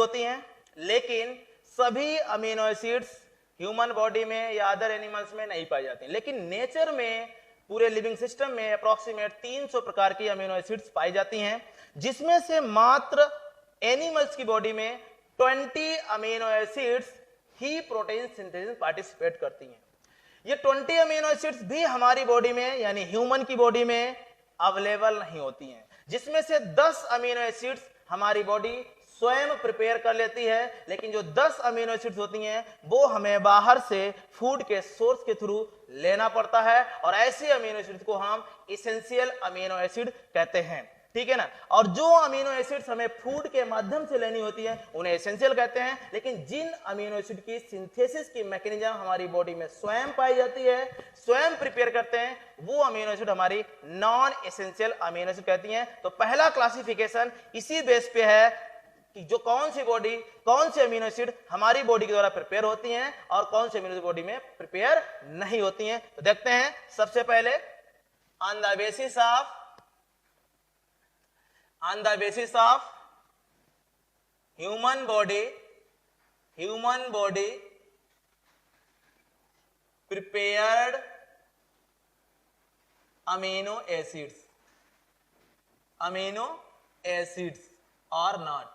होती हैं, लेकिन सभी अमीनो एसिड्स ह्यूमन बॉडी में या अदर एनिमल्स में नहीं पाई जाती, लेकिन नेचर में पूरे लिविंग सिस्टम में अप्रोक्सीमेट 300 प्रकार की अमीनो एसिड्स पाई जाती हैं, जिसमें से मात्र एनिमल्स की बॉडी में 20 अमीनो एसिड्स ही प्रोटीन सिंथेसिस पार्टिसिपेट करती हैं। ये 20 अमीनो एसिड्स भी हमारी बॉडी में यानी ह्यूमन की बॉडी में अवेलेबल नहीं होती हैं, जिसमें से 10 अमीनो एसिड्स हमारी बॉडी स्वयं प्रिपेयर कर लेती है, लेकिन जो 10 अमीनो एसिड्स होती हैं वो हमें बाहर से फूड के सोर्स के थ्रू लेना पड़ता है, और ऐसे अमीनो एसिड्स को हम एसेंशियल अमीनो एसिड कहते हैं, ठीक है ना। और जो अमीनो एसिड्स हमें फूड के माध्यम से लेनी होती है उन्हें एसेंशियल कहते हैं, लेकिन जिन अमीनो एसिड की सिंथेसिस की मैकेनिज्म हमारी बॉडी में स्वयं पाई जाती है, स्वयं प्रिपेयर करते हैं, वो अमीनो एसिड हमारी नॉन एसेंशियल अमीनो एसिड कहती हैं। तो पहला क्लासिफिकेशन इसी बेस पे है कि जो कौन सी अमीनो एसिड हमारी बॉडी के द्वारा प्रिपेयर होती हैं और कौन सी अमीनो एसिड बॉडी में प्रिपेयर नहीं होती हैं। तो देखते हैं, सबसे पहले on the basis of human body prepared amino acids और नॉट।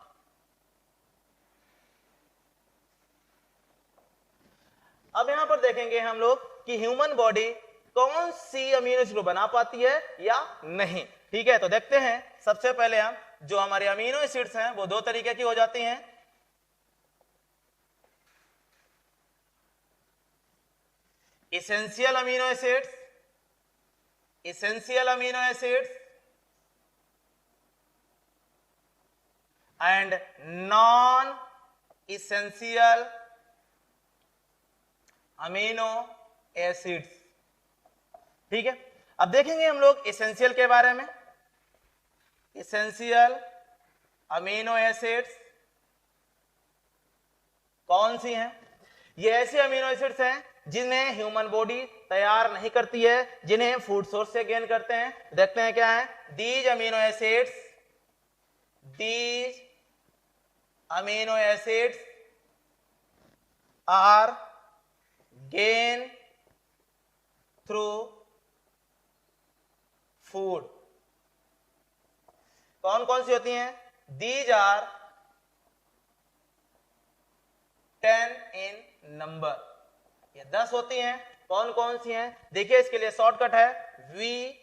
अब यहां पर देखेंगे हम लोग कि ह्यूमन बॉडी कौन सी अमीनो एसिड बना पाती है या नहीं, ठीक है। तो देखते हैं, सबसे पहले हम जो हमारे अमीनो एसिड्स हैं वो दो तरीके की हो जाती हैं। Essential amino acids and non essential amino acids, ठीक है। अब देखेंगे हम लोग एसेंशियल के बारे में। एसेंशियल अमीनो एसिड्स कौन सी हैं? ये ऐसे अमीनो एसिड्स हैं जिन्हें ह्यूमन बॉडी तैयार नहीं करती है, जिन्हें फूड सोर्स से गेन करते हैं। देखते हैं क्या है। These amino acids are gain through food. कौन कौन सी होती हैं? दीज आर 10 इन नंबर, ये 10 होती हैं। कौन कौन सी हैं? देखिए, इसके लिए शॉर्टकट है VIHALPMT,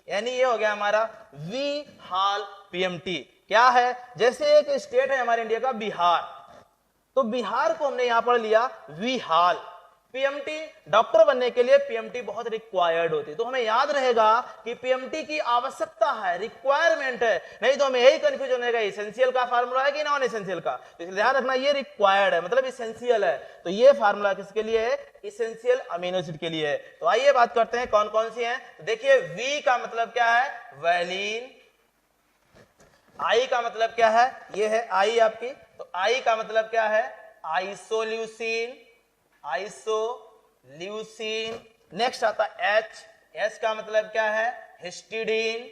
यानी ये हो गया हमारा विहाल PMT। क्या है? जैसे एक स्टेट है हमारे इंडिया का बिहार, तो बिहार को हमने यहां पर लिया विहाल। PMT, डॉक्टर बनने के लिए PMT बहुत रिक्वायर्ड होती है, तो हमें याद रहेगा कि PMT की आवश्यकता है, रिक्वायरमेंट है, नहीं तो हमें यही कंफ्यूजन रहेगा एसेंशियल का फार्मूला है कि नॉन एसेंशियल का। तो इसलिए ध्यान रखना, ये रिक्वायर्ड है मतलब एसेंशियल है, तो ये फार्मूला किसके लिए है? एसेंशियल अमीनो एसिड के लिए है। तो आइए बात करते हैं कौन कौन सी है। तो देखिए, V का मतलब क्या है? वैलीन। I का मतलब क्या है? ये है I आपकी, तो I का मतलब क्या है? आइसोल्यूसिन। नेक्स्ट आता है H का मतलब क्या है? हिस्टिडीन।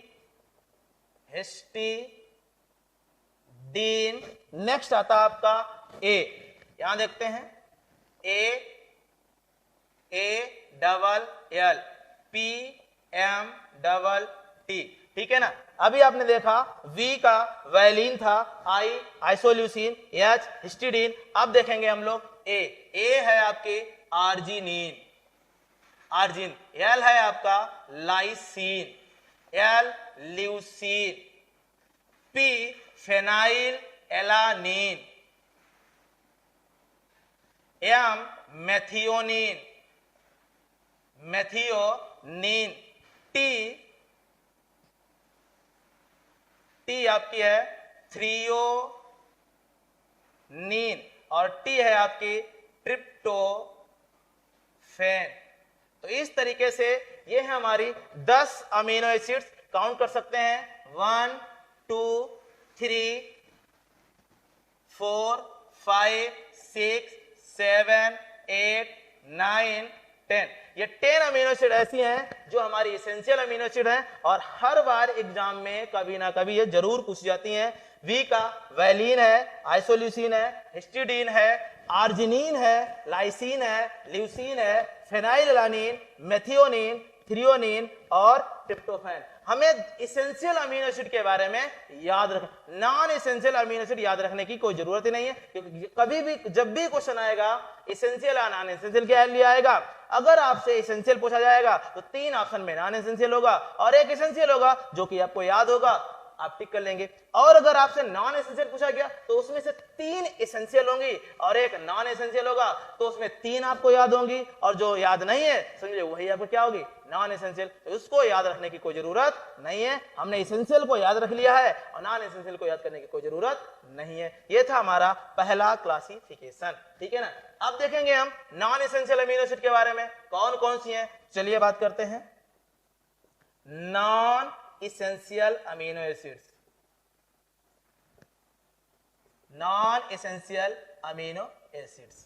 नेक्स्ट आता है आपका A, यहां देखते हैं AALLPMT, ठीक है ना। अभी आपने देखा V का वैलीन था, I आइसोल्यूसिन, H हिस्टिडीन। अब देखेंगे हम लोग A है आपके आर्जिनिन, L है आपका lysine, L leucine, P phenyl alanine, M methionine, T आपकी है थ्रियोनीन, और T है आपकी ट्रिप्टोफैन। तो इस तरीके से ये है हमारी 10 अमीनो एसिड्स। काउंट कर सकते हैं 1 2 3 4 5 6 7 8 9 10। ये 10 अमीनो एसिड ऐसी हैं जो हमारी एसेंशियल अमीनो एसिड हैं और हर बार एग्जाम में कभी ना कभी ये जरूर पूछ जाती हैं। वी का वैलिन है, आइसोल्यूसिन है, हिस्टिडीन है, आर्जिनिन है, लाइसिन है, ल्यूसीन है, फेनाइलएलानिन, मेथियोनिन, थ्रियोनिन और ट्रिप्टोफैन। हमें इसेंशियल अमीनो एसिड के बारे में याद रख, नॉन इसेंशियल अमीनो एसिड याद रखने की कोई जरूरत ही नहीं है, क्योंकि कभी भी जब भी क्वेश्चन आएगा इसेंशियल या नॉन इसेंशियल के लिए आएगा। अगर आपसे इसेंशियल पूछा जाएगा तो 3 ऑप्शन में नॉन इसेंशियल होगा और एक इसेंशियल होगा जो कि आपको याद होगा, आप टिक कर लेंगे। और अगर आपसे नॉन एसेंशियल पूछा गया तो उसमें से 3 एसेंशियल होंगी और एक नॉन एसेंशियल होगा, तो उसमें 3 आपको याद होंगी और जो याद नहीं है समझिए वही आपको क्या होगी, नॉन एसेंशियल। तो उसको याद रखने की कोई जरूरत नहीं है, हमने एसेंशियल को याद रख लिया है और नॉन एसेंशियल को याद करने की कोई जरूरत नहीं है। ये था हमारा पहला क्लासिफिकेशन, ठीक है ना। अब देखेंगे हम नॉन एसेंशियल अमीनो एसिड के बारे में कौन कौन सी हैं। चलिए बात करते हैं non essential amino acids. Non essential amino acids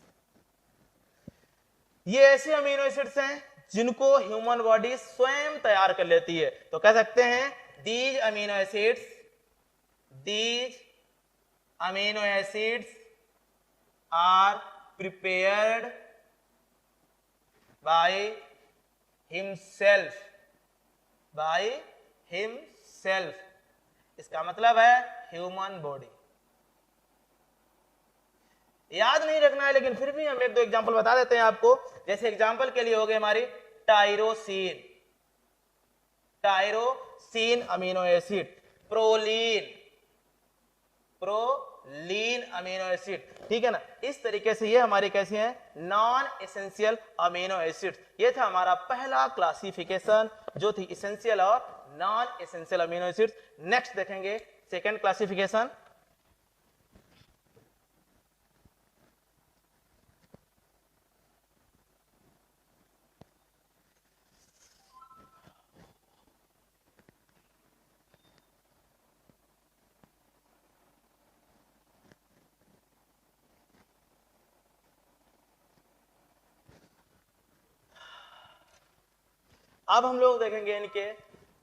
ये ऐसे अमीनो एसिड्स हैं जिनको ह्यूमन बॉडी स्वयं तैयार कर लेती है। तो कह सकते हैं these amino acids are prepared by himself. इसका मतलब है ह्यूमन बॉडी। याद नहीं रखना है लेकिन फिर भी हम एक दो एग्जांपल बता देते हैं आपको। जैसे एग्जांपल के लिए हो गए हमारी tyrosine amino acid, proline amino acid, ठीक है ना। इस तरीके से ये हमारी कैसी हैं, नॉन एसेंशियल अमीनो एसिड। ये था हमारा पहला क्लासिफिकेशन जो थी एसेंशियल और non essential amino acid. Next देखेंगे सेकंड क्लासिफिकेशन। अब हम लोग देखेंगे इनके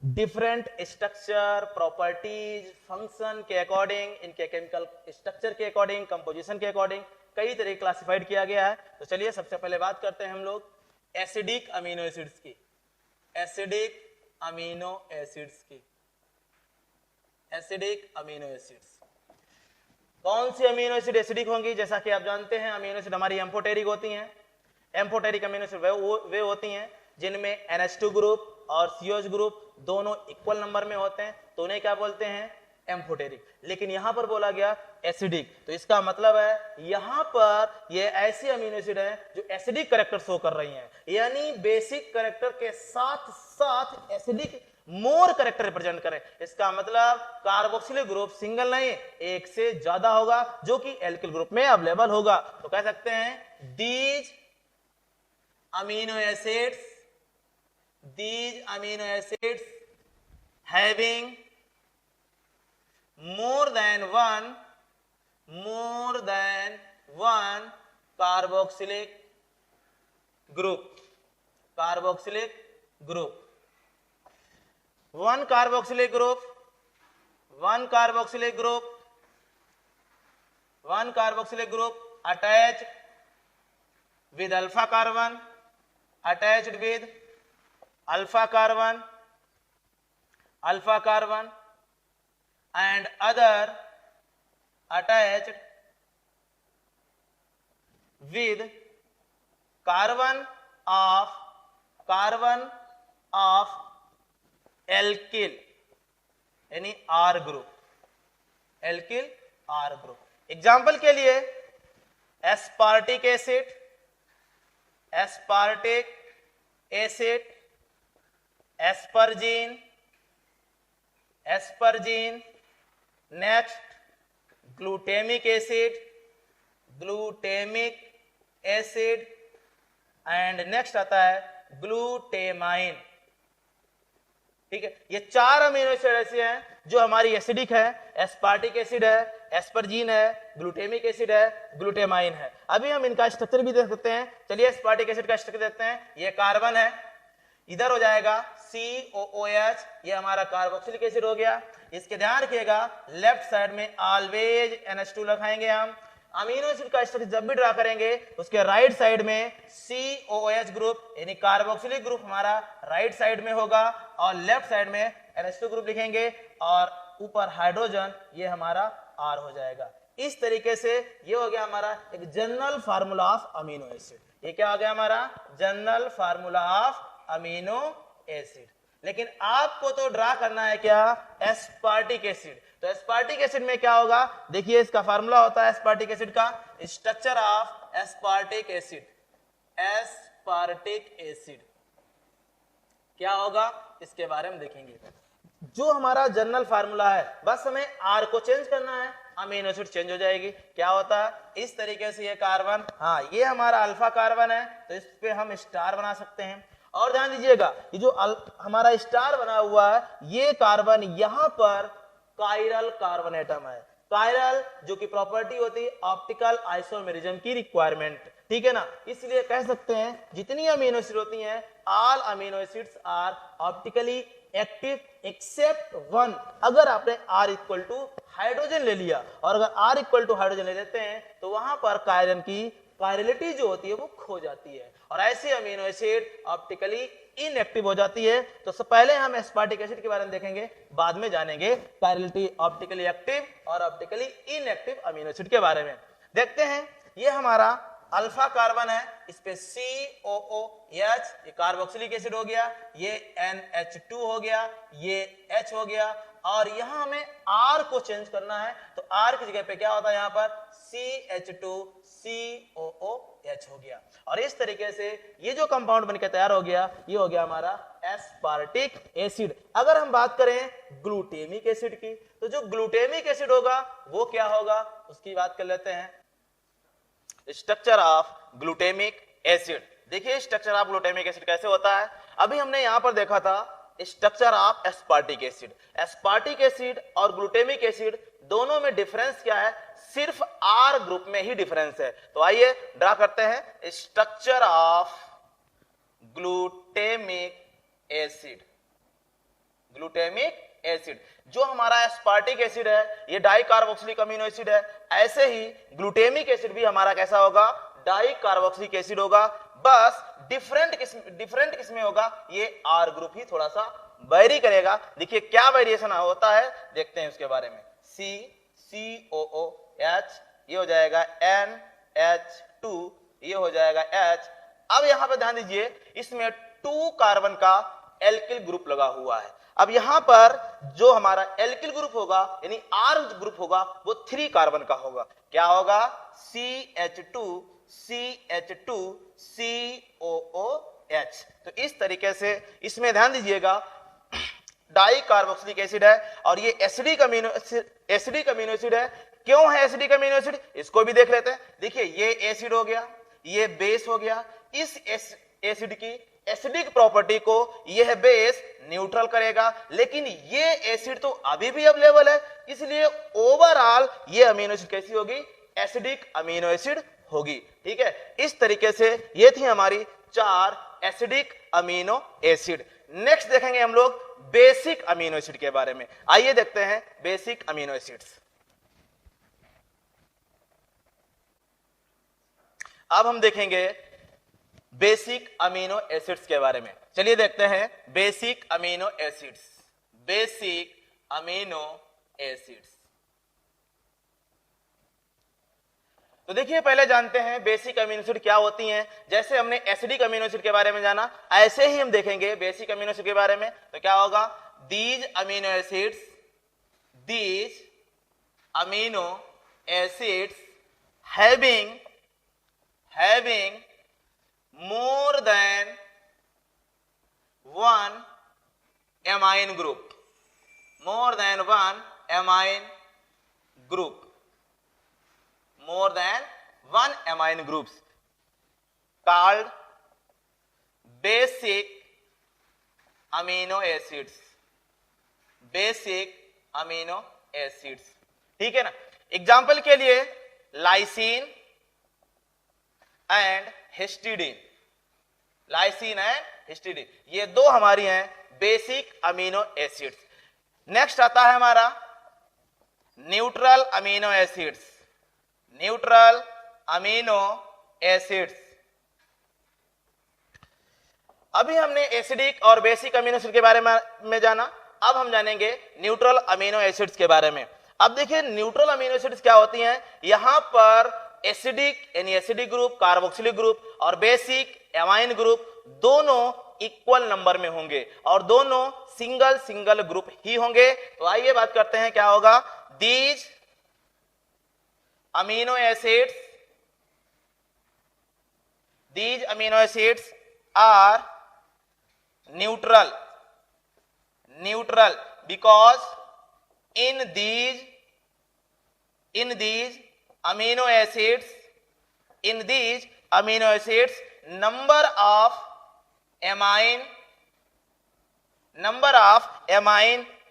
डिफरेंट स्ट्रक्चर, प्रॉपर्टीज, फंक्शन के अकॉर्डिंग, इनके केमिकल स्ट्रक्चर के अकॉर्डिंग, कंपोजिशन के अकॉर्डिंग कई तरह क्लासिफाइड किया गया है। तो चलिए सबसे पहले बात करते हैं हम लोग एसिडिक अमीनो एसिड्स की। एसिडिक अमीनो एसिड्स कौन सी अमीनो एसिड एसिडिक होंगी? जैसा कि आप जानते हैं अमीनो एसिड हमारी एम्फोटेरिक होती हैं। एम्फोटेरिक अमीनो एसिड वे होती हैं जिनमें NH2 ग्रुप और COH ग्रुप दोनों इक्वल नंबर में होते हैं, तो उन्हें क्या बोलते हैं, एम्फोटेरिक। लेकिन यहां पर बोला गया एसिडिक, तो इसका मतलब है यहां पर ये ऐसी अमीनो एसिड है जो एसिडिक कैरेक्टर शो कर रही हैं, यानी बेसिक कैरेक्टर के साथ साथ एसिडिक मोर कैरेक्टर रिप्रेजेंट करें। इसका मतलब कार्बोक्सिलिक ग्रुप सिंगल नहीं, एक से ज्यादा होगा जो कि एल्किल ग्रुप में अवेलेबल होगा। तो कह सकते हैं these amino acids having more than one carboxylic group, one carboxylic group attached with alpha carbon, and other attached with carbon of alkyl, यानी R ग्रुप, एग्जाम्पल के लिए aspartic acid, asparagine, next glutamic acid and next आता है glutamine. ठीक है, ये 4 amino acid ऐसे हैं जो हमारी एसिडिक है। एस्पार्टिक एसिड है, एस्परजीन है, ग्लूटेमिक एसिड है, ग्लूटेमाइन है। अभी हम इनका स्ट्रक्चर भी देख सकते हैं। चलिए एस्पार्टिक एसिड का स्ट्रक्चर देखते हैं। ये कार्बन है, इधर हो जाएगा COOH, ये हमारा कार्बोक्सिलिक एसिड हो गया। इसके ध्यान रखिएगा लेफ्ट साइड में ऑलवेज NH2 लगाएंगे हम। अमीनो एसिड का स्ट्रक्चर जब भी ड्रा करेंगे उसके राइट साइड में COOH ग्रुप यानी कार्बोक्सिलिक ग्रुप हमारा राइट साइड में होगा और लेफ्ट साइड में NH2 ग्रुप लिखेंगे और ऊपर हाइड्रोजन ये हमारा R हो जाएगा। इस तरीके से ये हो गया हमारा एक general formula of amino acid. ये क्या हो गया हमारा general formula of amino acid. लेकिन आपको तो ड्रा करना है क्या एस्पार्टिक एसिड। तो एस्पार्टिक एसिड में क्या होगा, देखिए इसका फार्मूला होता है एस्पार्टिक एसिड का, structure of aspartic acid. Aspartic acid क्या होगा इसके बारे में देखेंगे। जो हमारा जनरल फार्मूला है बस हमें R को चेंज करना है, अमीनो एसिड चेंज हो जाएगी। क्या होता है इस तरीके से, ये कार्बन, हाँ ये हमारा अल्फा कार्बन है तो इस पे हम स्टार बना सकते हैं। और ध्यान दीजिएगा ये जो हमारा स्टार बना हुआ है ये कार्बन यहां पर कायरल कार्बन एटम है। कायरल जो की प्रॉपर्टी होती है ऑप्टिकल आइसोमेरिज्म की रिक्वायरमेंट, ठीक है ना। इसलिए कह सकते हैं जितनी अमीनो एसिड होती हैं all amino acids are optically active except one. अगर आपने R इक्वल टू हाइड्रोजन ले लिया और अगर R इक्वल टू हाइड्रोजन ले लेते हैं तो वहां पर कायरन की कायरलिटी जो होती है वो खो जाती है और ऐसे अमीनो एसिड ऑप्टिकली इनएक्टिव हो जाती है। तो सबसे पहले हम एस्पार्टिक एसिड के बारे में देखेंगे, बाद में जानेंगे कायरलिटी ऑप्टिकली एक्टिव और ऑप्टिकली इनएक्टिव अमीनो एसिड के बारे में। देखते हैं ये हमारा अल्फा कार्बन है, इस पे COOH ये कार्बोक्सिलिक एसिड हो गया, ये NH2 हो गया, ये H हो गया और यहां हमें R को चेंज करना है तो R की जगह पे क्या होता है यहाँ पर CH2COOH हो गया। और इस तरीके से ये जो कंपाउंड बनकर तैयार हो गया ये हो गया हमारा एस्पार्टिक एसिड। अगर हम बात करें ग्लूटेमिक एसिड की तो जो ग्लूटेमिक एसिड होगा वो क्या होगा उसकी बात कर लेते हैं। स्ट्रक्चर ऑफ ग्लूटेमिक एसिड, देखिए स्ट्रक्चर ऑफ ग्लूटेमिक एसिड कैसे होता है। अभी हमने यहां पर देखा था structure of aspartic acid. Aspartic acid और ग्लूटेमिक एसिड दोनों में डिफरेंस क्या है, सिर्फ R ग्रुप में ही डिफरेंस है। तो आइए ड्रा करते हैं structure of glutamic acid. Glutamic acid जो हमारा एस्पार्टिक एसिड है ये डाई कार्बोक्सिलिक अमीनो एसिड है, ऐसे ही ग्लूटेमिक एसिड भी हमारा कैसा होगा डाई कार्बोक्सिलिक एसिड होगा, बस डिफरेंट किसमें होगा ये R ग्रुप ही थोड़ा सा वेरी करेगा। देखिए क्या वेरिएशन होता है देखते हैं उसके बारे में। COOH ये हो जाएगा NH2 ये हो जाएगा H। अब यहां पर ध्यान दीजिए इसमें 2 कार्बन का एल्किल ग्रुप लगा हुआ है। अब यहां पर जो हमारा एल्किल ग्रुप होगा यानी R ग्रुप होगा वो 3 कार्बन का होगा। क्या होगा CH2CH2COOH। तो इस तरीके से इसमें ध्यान दीजिएगा डाई कार्बोक्सिलिक एसिड है और ये एसिडिक अमीनो एसिड है। क्यों है एसिडिक अमीनो एसिड इसको भी देख लेते हैं। देखिए ये एसिड हो गया, ये बेस हो गया, इस एसिड की एसिडिक प्रॉपर्टी को यह बेस न्यूट्रल करेगा, लेकिन ये एसिड तो अभी भी अवेलेबल है इसलिए ओवरऑल ये अमीनो एसिड कैसी होगी एसिडिक अमीनो एसिड होगी। ठीक है, इस तरीके से ये थी हमारी 4 एसिडिक अमीनो एसिड। नेक्स्ट देखेंगे हम लोग बेसिक अमीनो एसिड के बारे में। आइए देखते हैं बेसिक अमीनो एसिड्स। अब हम देखेंगे बेसिक अमीनो एसिड्स के बारे में। चलिए देखते हैं basic amino acids. Basic amino acids तो देखिए पहले जानते हैं बेसिक अमीनो एसिड क्या होती हैं। जैसे हमने एसिडिक अमीनो एसिड के बारे में जाना ऐसे ही हम देखेंगे बेसिक अमीनो एसिड के बारे में। तो क्या होगा these amino acids having more than one amine group, more than one amine groups called basic amino acids। Basic amino acids, ठीक है ना। एग्जाम्पल के लिए lysine and histidine, lysine and histidine, ये दो हमारी हैं बेसिक अमीनो एसिड्स। नेक्स्ट आता है हमारा neutral amino acids, neutral amino acids. अभी हमने एसिडिक और बेसिक अमीनो एसिड के बारे में जाना, अब हम जानेंगे न्यूट्रल अमीनो एसिड्स के बारे में। अब देखिए न्यूट्रल अमीनो एसिड्स क्या होती हैं। यहां पर एसिडिक यानी एसिडिक ग्रुप, कार्बोक्सिलिक ग्रुप और बेसिक एमाइन ग्रुप दोनों इक्वल नंबर में होंगे और दोनों सिंगल सिंगल ग्रुप ही होंगे। तो आइए बात करते हैं क्या होगा। These amino acids, these amino acids are neutral because in these amino acids number of amine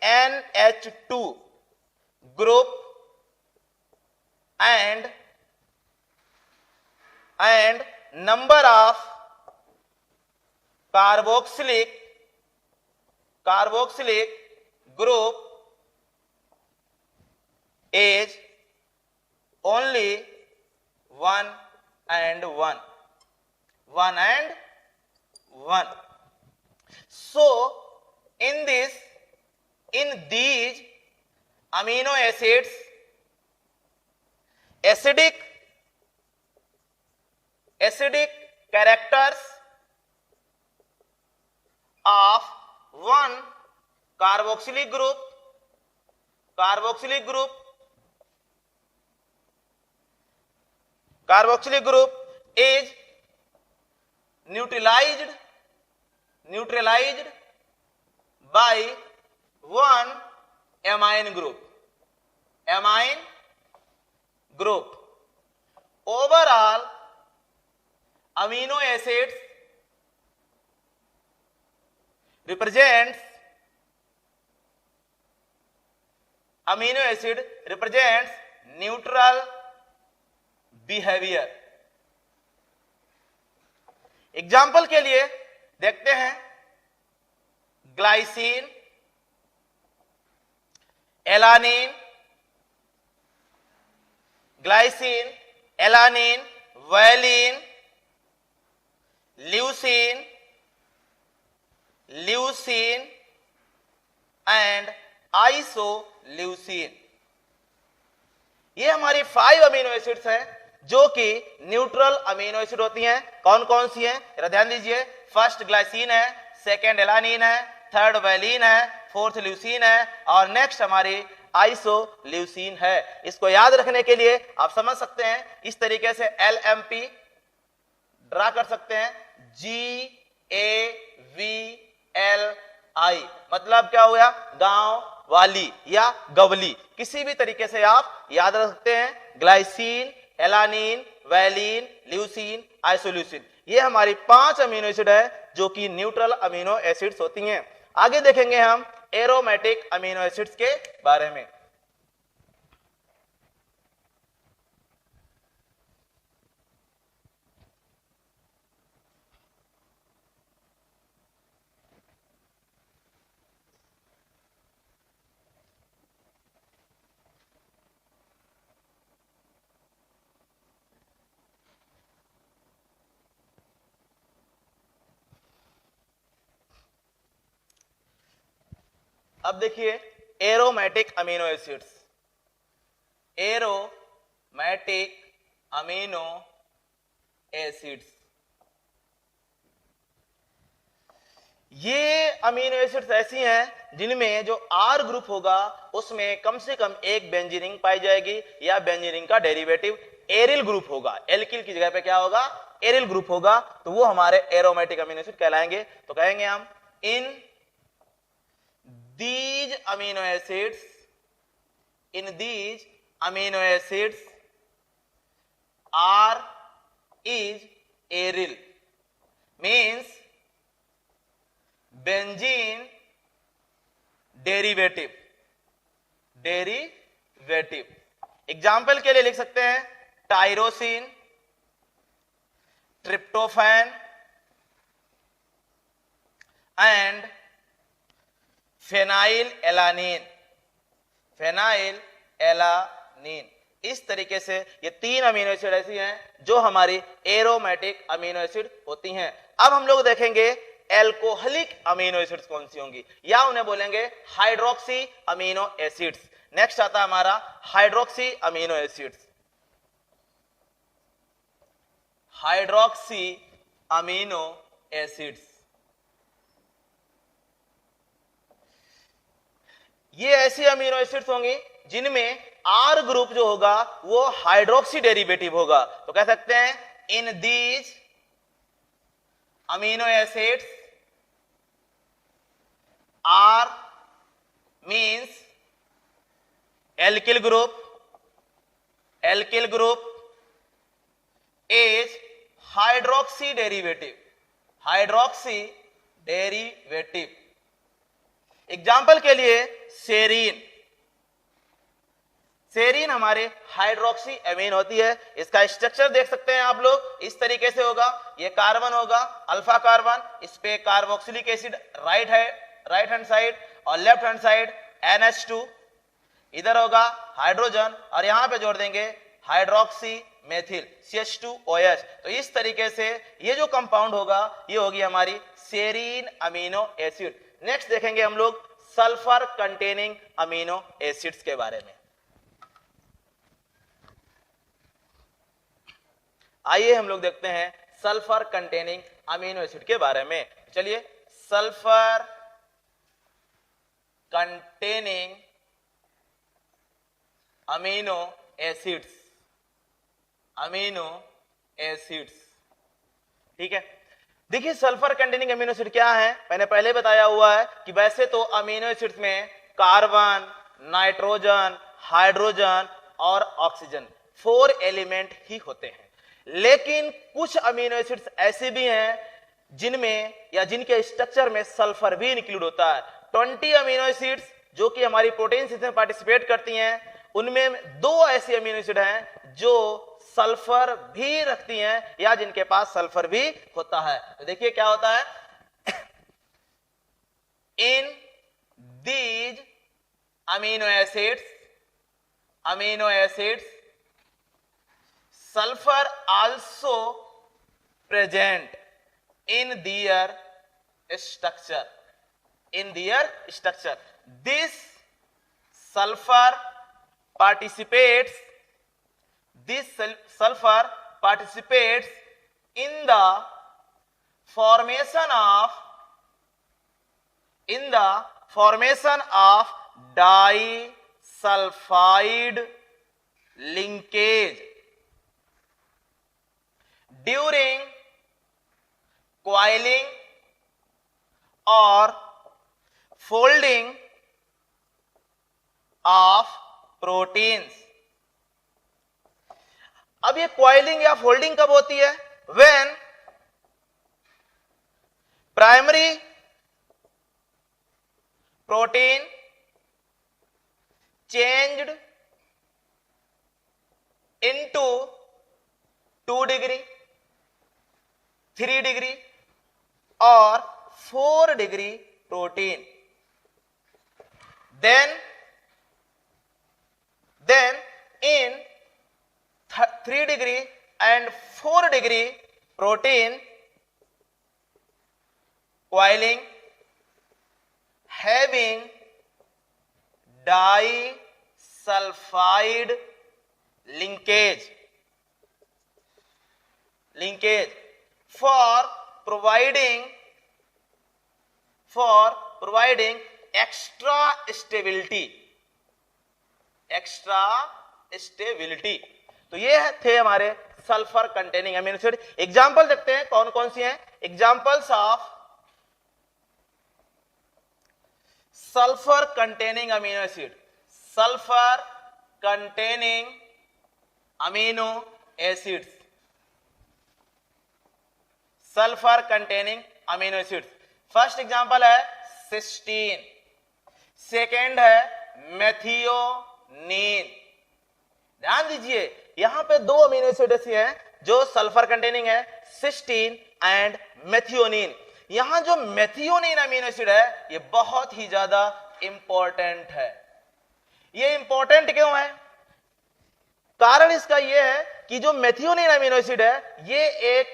NH2 group and number of carboxylic group is only 1 and 1. So in these amino acids acidic characters of one carboxylic group is neutralized by one amine group. Overall amino acids represents neutral behavior. Example के लिए देखते हैं glycine, alanine, valine, leucine and isoleucine. ये हमारी 5 amino acids हैं जो कि neutral amino acid होती हैं। कौन कौन सी हैं जरा ध्यान दीजिए। फर्स्ट ग्लाइसिन है, सेकंड एलानिन है, थर्ड वैलिन है, फोर्थ ल्यूसीन है और नेक्स्ट हमारी आइसोल्यूसीन है। इसको याद रखने के लिए आप समझ सकते हैं इस तरीके से LMP ड्रा कर सकते हैं, GAVLI मतलब क्या हुआ, गांव वाली या गवली, किसी भी तरीके से आप याद रख सकते हैं। Glycine, alanine, valine, leucine, isoleucine, ये हमारी 5 अमीनो एसिड है जो कि न्यूट्रल अमीनो एसिड्स होती हैं। आगे देखेंगे हम एरोमेटिक अमीनो एसिड्स के बारे में। अब देखिए aromatic amino acids, aromatic amino acids, ये अमीनो एसिड्स ऐसी हैं जिनमें जो R ग्रुप होगा उसमें कम से कम एक बेंजीन रिंग पाई जाएगी या बेंजीन रिंग का डेरिवेटिव एरिल ग्रुप होगा। एल्किल की जगह पे क्या होगा, एरिल ग्रुप होगा, तो वो हमारे एरोमेटिक अमीनो एसिड कहलाएंगे। तो कहेंगे हम इन these amino acids R is aryl, means benzene derivative। Example के लिए लिख सकते हैं tyrosine, tryptophan and phenyl alanine. Phenyl alanine, इस तरीके से ये 3 अमीनो एसिड ऐसी हैं जो हमारी एरोमेटिक अमीनो एसिड होती हैं। अब हम लोग देखेंगे एल्कोहलिक अमीनो एसिड्स कौन सी होंगी, या उन्हें बोलेंगे हाइड्रोक्सी अमीनो एसिड्स। नेक्स्ट आता है हमारा hydroxy amino acids. Hydroxy amino acids, ये ऐसी अमीनो एसिड्स होंगी जिनमें आर ग्रुप जो होगा वो हाइड्रोक्सी डेरिवेटिव होगा। तो कह सकते हैं in these amino acids are means alkyl group is hydroxy derivative. Example के लिए सेरीन हमारे हाइड्रोक्सी अमीन होती है। इसका स्ट्रक्चर देख सकते हैं आप लोग, इस तरीके से होगा। ये कार्बन होगा, अल्फा कार्बन, इस पे carboxylic acid right hand side, और लेफ्ट हैंड साइड NH2, इधर होगा हाइड्रोजन, और यहां पे जोड़ देंगे हाइड्रोक्सी मेथिल CH2OH। तो इस तरीके से ये जो कंपाउंड होगा ये होगी हमारी सेरीन अमीनो एसिड। नेक्स्ट देखेंगे हम लोग सल्फर कंटेनिंग अमीनो एसिड्स के बारे में। आइए हम लोग देखते हैं सल्फर कंटेनिंग अमीनो एसिड के बारे में। चलिए, सल्फर कंटेनिंग अमीनो एसिड्स, ठीक है। देखिए सल्फर कंटेनिंग अमीनो एसिड क्या है, मैंने पहले बताया हुआ है कि वैसे तो अमीनो एसिड्स में कार्बन, नाइट्रोजन, हाइड्रोजन और ऑक्सीजन 4 एलिमेंट ही होते हैं, लेकिन कुछ अमीनो एसिड्स ऐसे भी हैं जिनमें या जिनके स्ट्रक्चर में सल्फर भी इंक्लूड होता है। 20 अमीनो एसिड्स जो कि हमारी प्रोटीन सिंथेसिस में पार्टिसिपेट करती हैं, उनमें 2 ऐसी अमीनो एसिड हैं जो सल्फर भी रखती हैं या जिनके पास सल्फर भी होता है। तो देखिए क्या होता है, इन these amino acids sulfur also present in their structure. This sulfur participates in the formation of disulfide linkage during coiling or folding of proteins। अब ये कॉइलिंग या फोल्डिंग कब होती है, when primary protein changed into 2 degree, 3 degree और 4 degree protein, then in 3 degree and 4 degree protein coiling having disulfide linkage for providing extra stability। तो ये थे हमारे sulphur containing amino acid. Example देखते हैं कौन कौन सी हैं। Examples of sulphur containing amino acid, sulphur containing amino acids, sulphur containing amino acids. First example है सिस्टीन, सेकेंड है मेथियोनीन, ध्यान दीजिए यहां पे दो अमीनो एसिड ऐसे हैं जो सल्फर कंटेनिंग है, सिस्टीन एंड मेथियोनिन। यहां जो मेथियोनिन अमीनो एसिड है ये बहुत ही ज्यादा इंपॉर्टेंट है। ये इंपॉर्टेंट क्यों है? कारण इसका यह है कि जो मेथियोनिन अमीनो एसिड है ये एक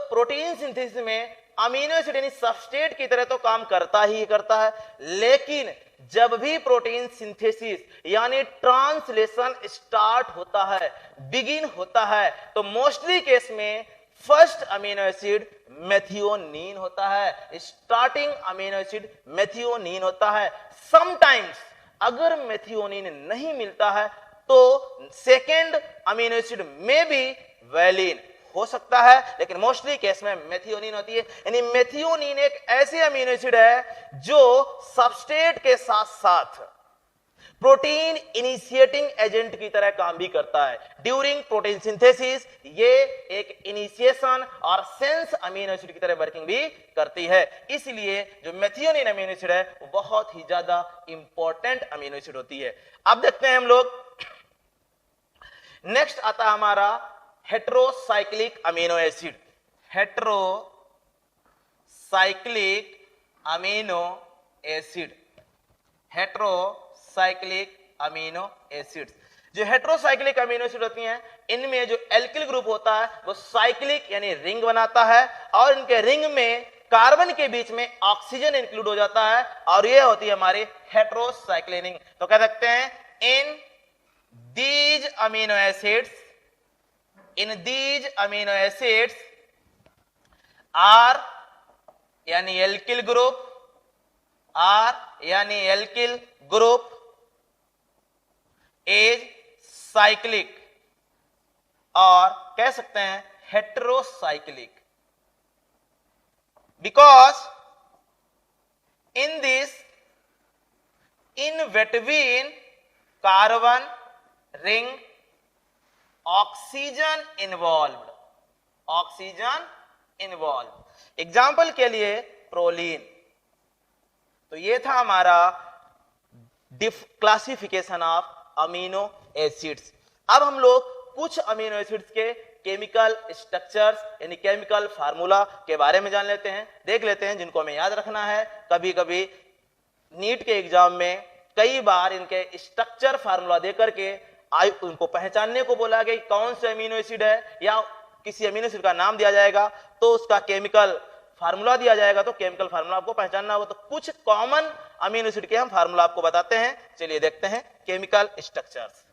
प्रोटीन सिंथेसिस में अमीनो एसिड यानी सबस्ट्रेट की तरह तो काम करता ही करता है, लेकिन जब भी प्रोटीन सिंथेसिस यानी ट्रांसलेशन स्टार्ट होता है, बिगिन होता है, तो मोस्टली केस में फर्स्ट अमीनो एसिड मेथियोनिन होता है। स्टार्टिंग अमीनो एसिड मेथियोनिन होता है। समटाइम्स अगर मेथियोनिन नहीं मिलता है तो सेकेंड अमीनो एसिड में भी वैलिन हो सकता है, लेकिन मोस्टली केस में मेथियोनिन होती है। यानी मेथियोनिन एक ऐसी अमीनो एसिड है जो सबस्ट्रेट के साथ साथ प्रोटीन इनिशिएटिंग एजेंट की तरह काम भी करता है। ड्यूरिंग प्रोटीन सिंथेसिस ये एक इनिशिएशन और सेंस अमीनो एसिड की तरह वर्किंग भी करती है। इसलिए जो मेथियोनिन अमीनो एसिड है वो बहुत ही ज्यादा इंपॉर्टेंट अमीनो एसिड होती है। अब देखते हैं हम लोग, नेक्स्ट आता है हमारा heterocyclic amino acid. Heterocyclic amino acid, heterocyclic amino acids. जो हेट्रोसाइक्लिक अमीनो एसिड होती हैं इनमें जो एल्किल ग्रुप होता है वो साइक्लिक यानी रिंग बनाता है और इनके रिंग में कार्बन के बीच में ऑक्सीजन इंक्लूड हो जाता है और ये होती है हमारी हेट्रोसाइक्लिक रिंग। तो कह सकते हैं इन these amino acids are यानी एल्किल ग्रुप, R यानी एल्किल ग्रुप इज साइक्लिक और कह सकते हैं heterocyclic, because in this in between carbon ring oxygen involve. Example के लिए प्रोलीन। तो ये था हमारा क्लासिफिकेशन ऑफ अमीनो एसिड्स। अब हम लोग कुछ अमीनो एसिड्स के केमिकल स्ट्रक्चर्स यानी केमिकल फार्मूला के बारे में जान लेते हैं, देख लेते हैं, जिनको हमें याद रखना है। कभी कभी नीट के एग्जाम में कई बार इनके स्ट्रक्चर फार्मूला देकर के उनको पहचानने को बोला गया कौन से अमीनो एसिड है या किसी अमीनो एसिड का नाम दिया जाएगा तो उसका केमिकल फार्मूला दिया जाएगा, तो केमिकल फार्मूला आपको पहचानना होगा। तो कुछ कॉमन अमीनो एसिड के हम फार्मूला आपको बताते हैं। चलिए देखते हैं केमिकल स्ट्रक्चर्स।